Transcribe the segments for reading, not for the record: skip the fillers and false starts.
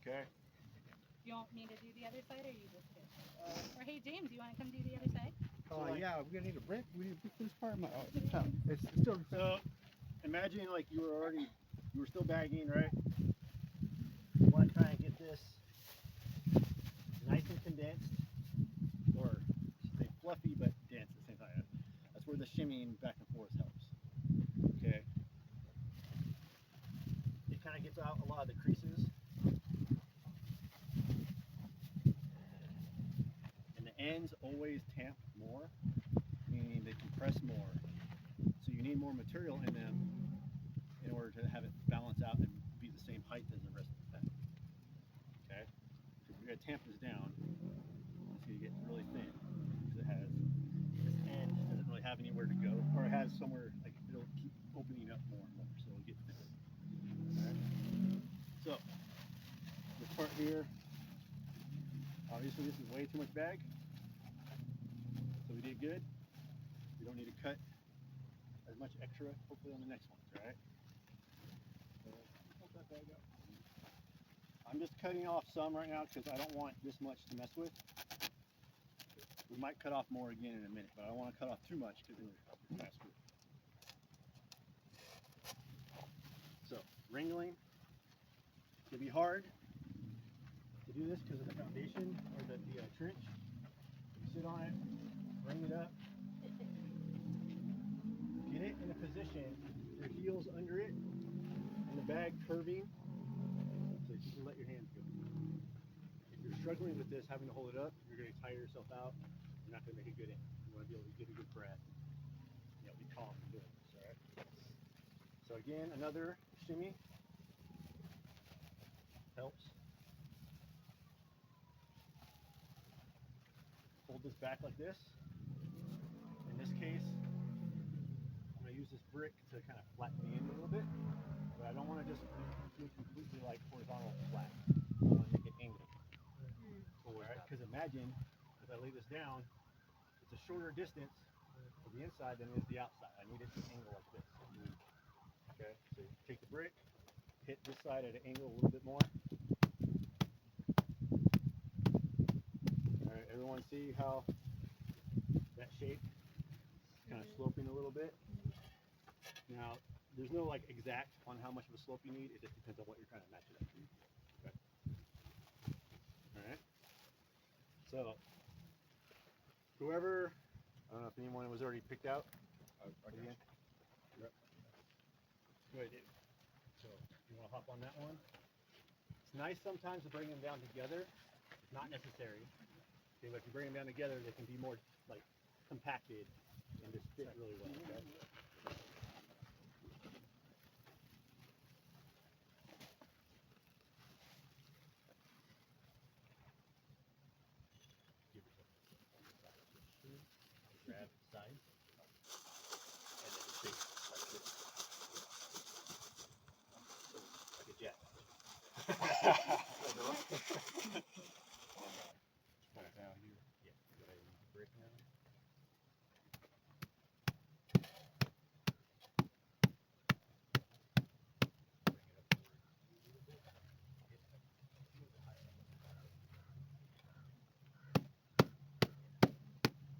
Okay. You want me to do the other side, or you just do? Or hey, James, you want to come do the other side? So like, Yeah, we're gonna need a brick. We need a brick for this part. It's still. so imagine like you were still bagging, right? You want to try and get this nice and condensed, or stay fluffy but dense at the same time. That's where the shimmying back and forth helps. Okay. It kind of gets out a lot of the creases. And the ends always tamp more, meaning they compress more. So you need more material in them in order to have it balance out and be the same height as the rest of the pen. Okay? So we're going to tamp this down. It's going to get really thin because it has this end doesn't really have anywhere to go, or it has somewhere like it'll keep opening up more and more, so it'll get thinner. Alright? So this part here, obviously this is way too much bag. So we did good. We don't need to cut as much extra, hopefully on the next ones, alright? So hold that bag up. I'm just cutting off some right now because I don't want this much to mess with. We might cut off more again in a minute, but I don't want to cut off too much because then we're kind of screwed. So, wrangling. It's going to be hard to do this because of the foundation or the trench. You sit on it, bring it up, get it in a position, your heels under it, and the bag curving, so you can let your hands go. If you're struggling with this, having to hold it up, you're going to tire yourself out. You're not going to make a good end. You want to be able to get a good breath. Be calm in doing this, all right? So again, another shimmy helps. Hold this back like this. In this case, I'm going to use this brick to kind of flatten the end a little bit, but I don't want to just do completely like horizontal flat. I want to make it angled. All right, because imagine if I lay this down, it's a shorter distance to the inside than it is the outside. I need it to angle like this. Okay, so you take the brick, hit this side at an angle a little bit more. All right, everyone see how that shape is kind of sloping a little bit? Now, there's no like exact on how much of a slope you need. It just depends on what you're trying to match it up to. Okay. All right. So, whoever, I don't know if anyone was already picked out. Again. Yep. Go ahead, Dave. So, you want to hop on that one? It's nice sometimes to bring them down together. It's not necessary. Okay, but if you bring them down together, they can be more like compacted and just fit really well. Okay? Grab sides and then shake like this, like a jet. Down here. Yeah, go ahead and break now. Bring it up a little bit.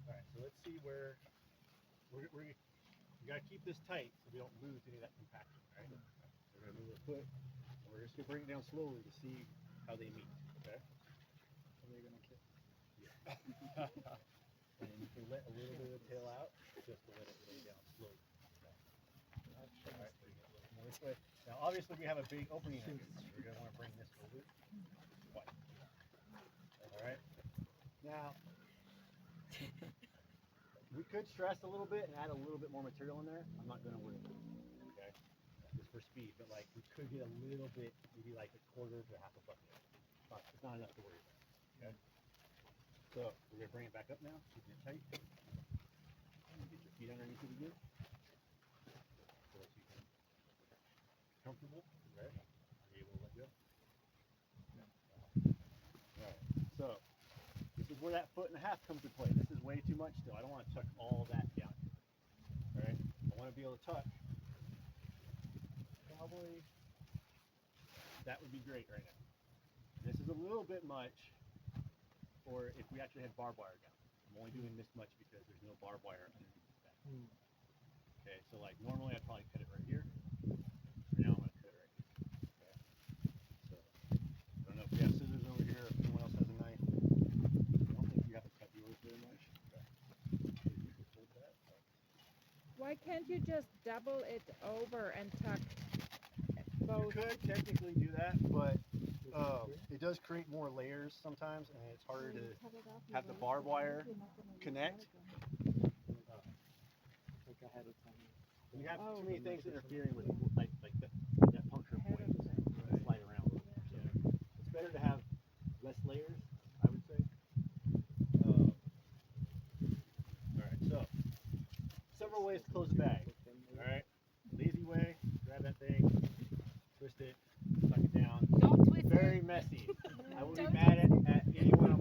All right, so let's see where we got to keep this tight so we don't lose any of that compaction. Right? We're going to move our foot, and we're just going to bring it down slowly to see how they meet. Okay. Are they gonna kick? Yeah. And you can let a little bit of the tail out just to let it lay down slowly. Okay. All right, bring it a little more this way. Now, obviously, we have a big opening here. We're going to want to bring this over. Quite. All right. Now, we could stress a little bit and add a little bit more material in there. I'm not going to worry about it. Okay. Just for speed, but like we could get a little bit, maybe like a quarter to half a bucket. It's not enough to worry about. Okay. So we're going to bring it back up now, keeping it tight. Get your feet underneath it again. So that you can be comfortable, right? Be able to let go. Alright, so this is where that 1.5 foot comes into play. This is way too much still. I don't want to tuck all that down. Alright? I want to be able to tuck. Probably that would be great right now. This is a little bit much, or if we actually had barbed wire down. I'm only doing this much because there's no barbed wire underneath the bag. Okay, so like normally I'd probably cut it right here. For now I'm gonna cut it right here. Okay. So I don't know if we have scissors over here, if anyone else has a knife. I don't think you have to cut yours very much. Okay. You can hold that. Why can't you just double it over and tuck You both? could technically do that, but it does create more layers sometimes, and it's harder to have the barbed wire connect. Like ahead of time. When you have Oh. too many things interfering with like that puncture point, slide around a little bit. So it's better to have less layers, I would say. All right, so several ways to close the bag. All right, lazy way: grab that thing, twist it, tuck it down. Don't twist Very it. messy. I would be Don't mad at anyone on